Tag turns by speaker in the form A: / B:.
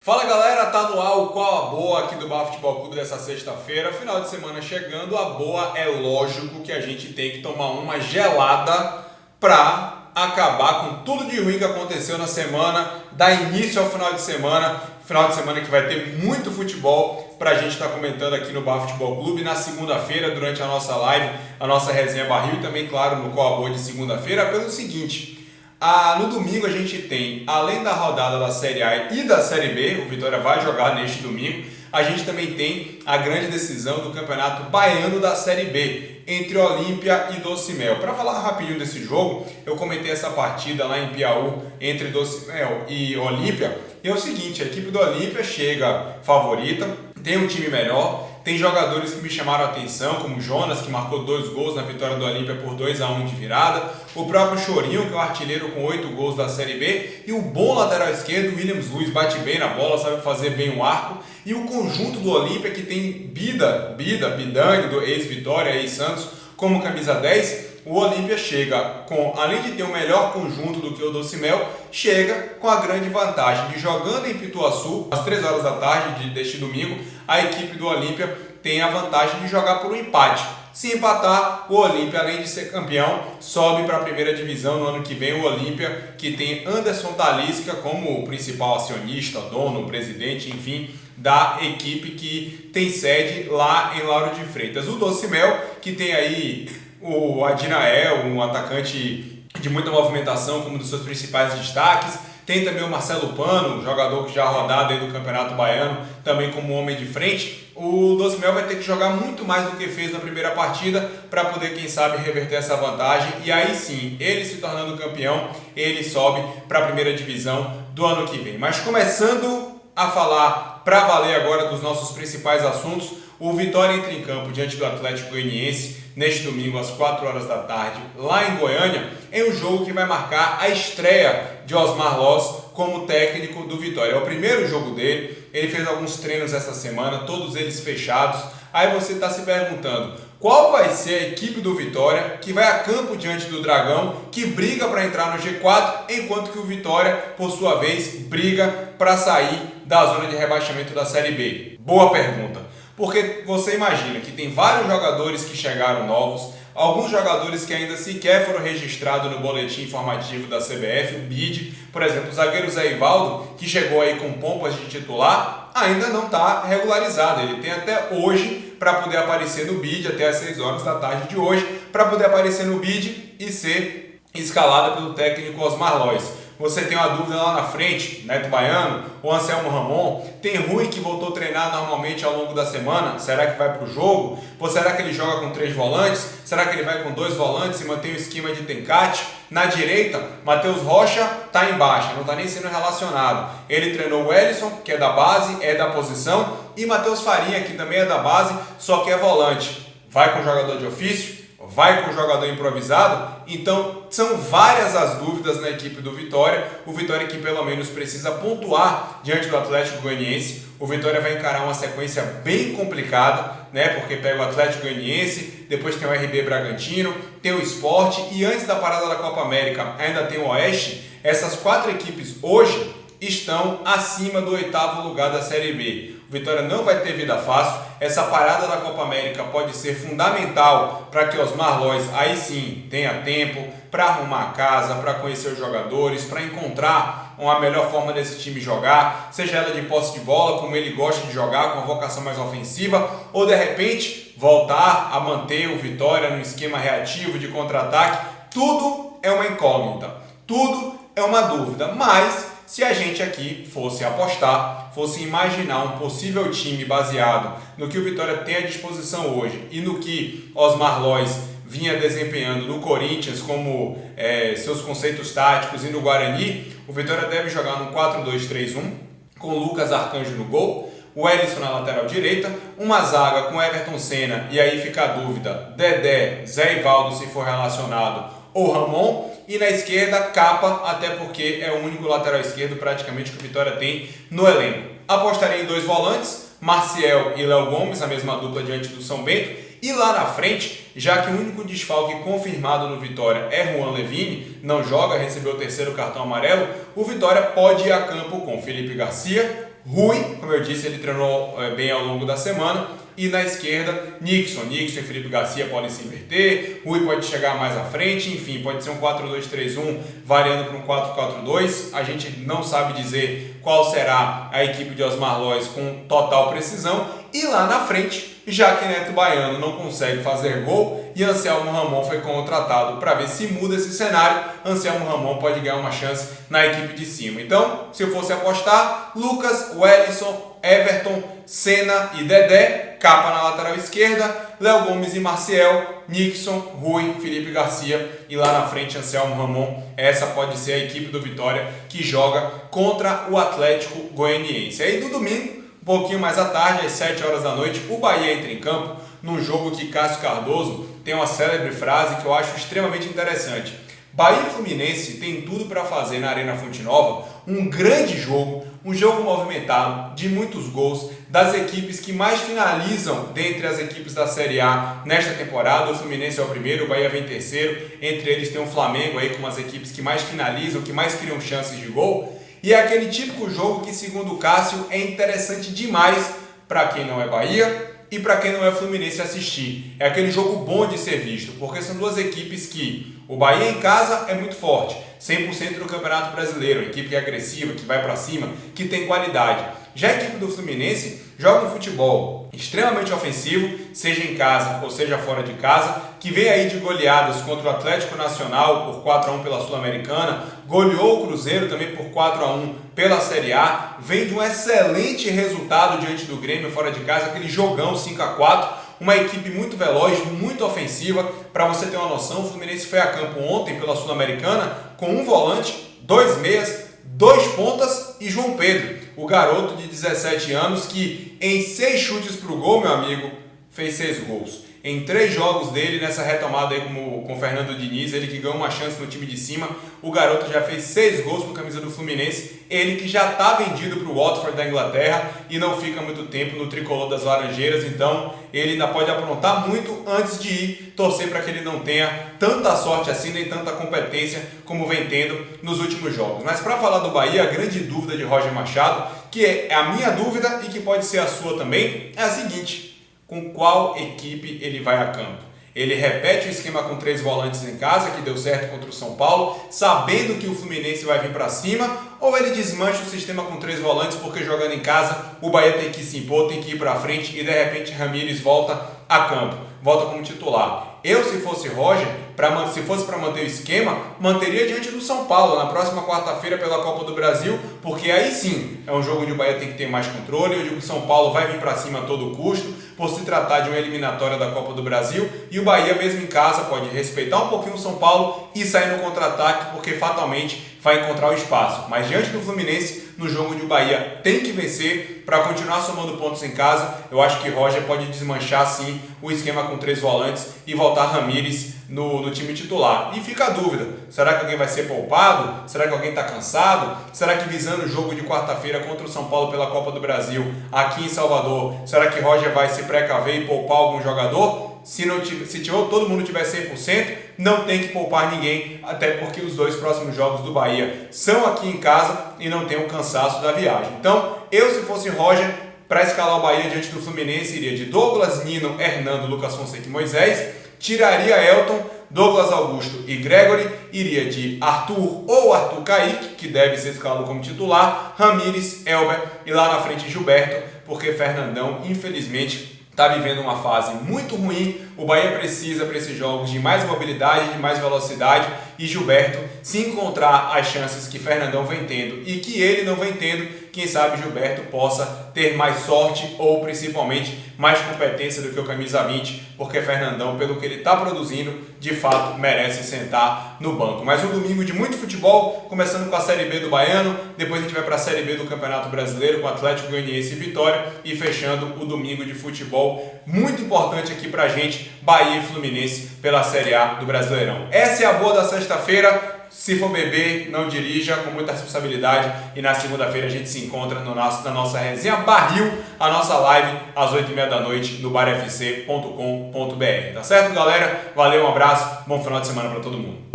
A: Fala galera, tá no ar o Qual a Boa aqui do Bar Futebol Clube dessa sexta-feira. Final de semana chegando, a boa é lógico que a gente tem que tomar uma gelada pra acabar com tudo de ruim que aconteceu na semana, dar início ao final de semana que vai ter muito futebol pra gente estar comentando aqui no Bar Futebol Clube na segunda-feira durante a nossa live, a nossa resenha Barril e também, claro, no Qual a Boa de segunda-feira, pelo seguinte. No domingo a gente tem, além da rodada da Série A e da Série B, o Vitória vai jogar neste domingo, a gente também tem a grande decisão do Campeonato Baiano da Série B, entre Olímpia e Docimel. Para falar rapidinho desse jogo, eu comentei essa partida lá em Piauí entre Docimel e Olímpia, e é o seguinte, a equipe do Olímpia chega favorita, tem um time melhor, tem jogadores que me chamaram a atenção, como o Jonas, que marcou 2 gols na vitória do Olímpia por 2-1 de virada, o próprio Chorinho, que é o artilheiro com 8 gols da Série B, e o bom lateral esquerdo, Williams Luiz, bate bem na bola, sabe fazer bem o arco, e o conjunto do Olímpia, que tem Bidangue, do ex-Vitória, ex-Santos, como camisa 10, o Olímpia chega com, além de ter o melhor conjunto do que o Docimel, chega com a grande vantagem de, jogando em Pituaçu, às 3 horas da tarde deste domingo, a equipe do Olímpia tem a vantagem de jogar por um empate. Se empatar, o Olímpia, além de ser campeão, sobe para a primeira divisão no ano que vem. O Olímpia, que tem Anderson Talisca como principal acionista, dono, presidente, enfim, da equipe que tem sede lá em Lauro de Freitas. O Docimel, que tem aí o Adinael, um atacante de muita movimentação, como um dos seus principais destaques. Tem também o Marcelo Pano, jogador que já rodado aí do Campeonato Baiano, também como homem de frente. O Docimel vai ter que jogar muito mais do que fez na primeira partida para poder, quem sabe, reverter essa vantagem. E aí sim, ele se tornando campeão, ele sobe para a primeira divisão do ano que vem. Mas começando a falar para valer agora dos nossos principais assuntos, o Vitória entra em campo diante do Atlético Goianiense neste domingo às 4 horas da tarde, lá em Goiânia, em um jogo que vai marcar a estreia de Osmar Loz como técnico do Vitória. É o primeiro jogo dele, ele fez alguns treinos essa semana, todos eles fechados. Aí você está se perguntando, qual vai ser a equipe do Vitória que vai a campo diante do Dragão, que briga para entrar no G4, enquanto que o Vitória, por sua vez, briga para sair da zona de rebaixamento da Série B? Boa pergunta. Porque você imagina que tem vários jogadores que chegaram novos, alguns jogadores que ainda sequer foram registrados no boletim informativo da CBF, o BID, por exemplo, o zagueiro Zé Ivaldo, que chegou aí com pompas de titular, ainda não está regularizado. Ele tem até hoje para poder aparecer no BID, até às 6 horas da tarde de hoje, para poder aparecer no BID e ser escalado pelo técnico Osmar Loz. Você tem uma dúvida lá na frente, Neto Baiano, o Anselmo Ramon, tem Rui que voltou a treinar normalmente ao longo da semana, será que vai para o jogo? Ou será que ele joga com 3 volantes? Será que ele vai com 2 volantes e mantém o esquema de Tencate? Na direita, Matheus Rocha está em baixa, não está nem sendo relacionado. Ele treinou o Ellison, que é da base, é da posição, e Matheus Farinha, que também é da base, só que é volante. Vai com jogador de ofício? Vai com o jogador improvisado? Então são várias as dúvidas na equipe do Vitória. O Vitória que pelo menos precisa pontuar diante do Atlético Goianiense. O Vitória vai encarar uma sequência bem complicada, né? Porque pega o Atlético Goianiense, depois tem o RB Bragantino, tem o Sport e antes da parada da Copa América ainda tem o Oeste. Essas 4 equipes hoje estão acima do 8º lugar da Série B. O Vitória não vai ter vida fácil. Essa parada da Copa América pode ser fundamental para que Osmar Loz aí sim tenha tempo para arrumar a casa, para conhecer os jogadores, para encontrar uma melhor forma desse time jogar, seja ela de posse de bola, como ele gosta de jogar, com a vocação mais ofensiva, ou de repente voltar a manter o Vitória no esquema reativo de contra-ataque. Tudo é uma incógnita, tudo é uma dúvida, mas se a gente aqui fosse apostar, fosse imaginar um possível time baseado no que o Vitória tem à disposição hoje e no que Osmar Loz vinha desempenhando no Corinthians como seus conceitos táticos e no Guarani, o Vitória deve jogar no 4-2-3-1 com Lucas Arcanjo no gol, o Ellison na lateral direita, uma zaga com Everton Senna, e aí fica a dúvida, Dedé, Zé Ivaldo se for relacionado, ou Ramon, e na esquerda Capa, até porque é o único lateral esquerdo praticamente que o Vitória tem no elenco. Apostaria em 2 volantes, Marciel e Léo Gomes, a mesma dupla diante do São Bento, e lá na frente, já que o único desfalque confirmado no Vitória é Juan Levine, não joga, recebeu o 3º cartão amarelo, o Vitória pode ir a campo com Felipe Garcia, Rui, como eu disse, ele treinou bem ao longo da semana. E na esquerda, Nixon e Felipe Garcia podem se inverter, Rui pode chegar mais à frente, enfim, pode ser um 4-2-3-1 variando para um 4-4-2. A gente não sabe dizer qual será a equipe de Osmar Lois com total precisão. E lá na frente, já que Neto Baiano não consegue fazer gol e Anselmo Ramon foi contratado para ver se muda esse cenário, Anselmo Ramon pode ganhar uma chance na equipe de cima. Então, se eu fosse apostar, Lucas, Wellington, Everton, Senna e Dedé, Capa na lateral esquerda, Léo Gomes e Marcial, Nixon, Rui, Felipe Garcia e lá na frente Anselmo Ramon. Essa pode ser a equipe do Vitória que joga contra o Atlético Goianiense. Aí no domingo, um pouquinho mais à tarde, às 7 horas da noite, o Bahia entra em campo num jogo que Cássio Cardoso tem uma célebre frase que eu acho extremamente interessante. Bahia e Fluminense tem tudo para fazer na Arena Fonte Nova um grande jogo, um jogo movimentado, de muitos gols, das equipes que mais finalizam dentre as equipes da Série A nesta temporada. O Fluminense é o primeiro, o Bahia vem terceiro, entre eles tem o Flamengo aí com as equipes que mais finalizam, que mais criam chances de gol. E é aquele típico jogo que, segundo o Cássio, é interessante demais para quem não é Bahia e para quem não é Fluminense assistir. É aquele jogo bom de ser visto, porque são duas equipes que o Bahia em casa é muito forte, 100% do Campeonato Brasileiro, equipe que é agressiva, que vai para cima, que tem qualidade. Já a equipe do Fluminense joga um futebol extremamente ofensivo, seja em casa ou seja fora de casa, que vem aí de goleadas contra o Atlético Nacional por 4-1 pela Sul-Americana, goleou o Cruzeiro também por 4-1 pela Série A, vem de um excelente resultado diante do Grêmio fora de casa, aquele jogão 5-4, uma equipe muito veloz, muito ofensiva. Para você ter uma noção, o Fluminense foi a campo ontem pela Sul-Americana com um volante, 2 meias, 2 pontas e João Pedro, o garoto de 17 anos que em 6 chutes para o gol, meu amigo, fez 6 gols. Em 3 jogos dele, nessa retomada aí com o Fernando Diniz, ele que ganhou uma chance no time de cima, o garoto já fez 6 gols com a camisa do Fluminense, ele que já está vendido para o Watford da Inglaterra e não fica muito tempo no tricolor das Laranjeiras, então ele ainda pode aprontar muito antes de ir, torcer para que ele não tenha tanta sorte assim, nem tanta competência como vem tendo nos últimos jogos. Mas para falar do Bahia, a grande dúvida de Roger Machado, que é a minha dúvida e que pode ser a sua também, é a seguinte: com qual equipe ele vai a campo? Ele repete o esquema com 3 volantes em casa, que deu certo contra o São Paulo, sabendo que o Fluminense vai vir para cima, ou ele desmancha o sistema com 3 volantes, porque jogando em casa o Bahia tem que se impor, tem que ir para frente e de repente Ramires volta a campo, volta como titular. Eu, se fosse Roger, se fosse para manter o esquema, manteria diante do São Paulo na próxima quarta-feira pela Copa do Brasil, porque aí sim é um jogo onde o Bahia tem que ter mais controle, onde o São Paulo vai vir para cima a todo custo, por se tratar de uma eliminatória da Copa do Brasil, e o Bahia mesmo em casa pode respeitar um pouquinho o São Paulo e sair no contra-ataque, porque fatalmente vai encontrar o espaço. Mas diante do Fluminense, no jogo onde o Bahia tem que vencer para continuar somando pontos em casa, eu acho que Roger pode desmanchar sim o esquema com 3 volantes e voltar Ramires no time titular. E fica a dúvida, será que alguém vai ser poupado? Será que alguém está cansado? Será que visando o jogo de quarta-feira contra o São Paulo pela Copa do Brasil aqui em Salvador, será que Roger vai se precaver e poupar algum jogador? Se todo mundo tiver 100%, não tem que poupar ninguém, até porque os 2 próximos jogos do Bahia são aqui em casa e não tem o cansaço da viagem. Então, eu, se fosse Roger, para escalar o Bahia diante do Fluminense, iria de Douglas, Nino, Hernando, Lucas Fonseca e Moisés, tiraria Elton, Douglas Augusto e Gregory, iria de Arthur ou Arthur Kaique, que deve ser escalado como titular, Ramires, Elber e lá na frente Gilberto, porque Fernandão, infelizmente, está vivendo uma fase muito ruim. O Bahia precisa para esses jogos de mais mobilidade, de mais velocidade, e Gilberto, se encontrar as chances que Fernandão vem tendo e que ele não vem tendo, quem sabe Gilberto possa ter mais sorte ou principalmente mais competência do que o camisa 20, porque Fernandão, pelo que ele está produzindo, de fato merece sentar no banco. Mas um domingo de muito futebol, começando com a Série B do Baiano, depois a gente vai para a Série B do Campeonato Brasileiro com Atlético Goianiense e Vitória, e fechando o domingo de futebol muito importante aqui pra gente, Bahia e Fluminense pela Série A do Brasileirão. Essa é a boa da sexta-feira. Se for beber, não dirija, com muita responsabilidade, e na segunda-feira a gente se encontra na nossa resenha Barril, a nossa live às 8h30 da noite no barfc.com.br. Tá certo, galera? Valeu, um abraço, bom final de semana para todo mundo.